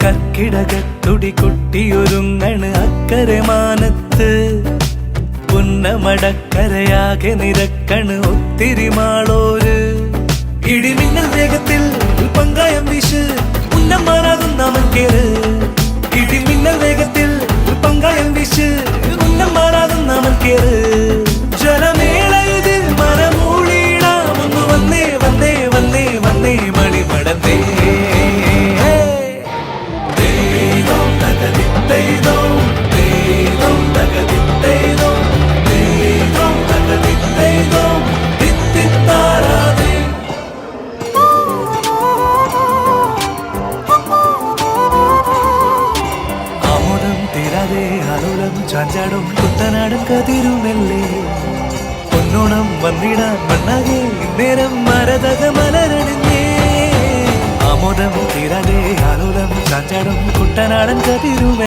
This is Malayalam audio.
കർക്കിടകത്തുടി കൊട്ടിയൊരുങ്ങണ് അക്കരെ മാനത്ത് പുന്നമടക്കരയാകെ നിരക്കണ് ഒത്തിരി മാളോര് ഇടിമിന്നൽ വേഗത്തിൽ പങ്കായം വീശ് ഉന്നമാരാകും നാമക്കേറ് ഇടിമിന്നൽ വേഗത്തിൽ പങ്കായം വീശ് ഉന്നമാരാകും നാമക്കേറ് ജലമേള ഇതിൽ മരമൂളിയിടാം ഒന്ന് വന്നേ വന്നേ വന്നേ വന്നേ മണിമടന്നേ ചാഞ്ചാടും കുട്ടനാടൻ കതിരുമെല്ലേ പൊന്നോണം വന്നിടാൻ മണ്ണാകെ ഇന്നേരം മരതക മലരണിഞ്ഞേ ആമോദം തീരാതെ ആലോലം ചാഞ്ചാടും കുട്ടനാടൻ കതിരുമേ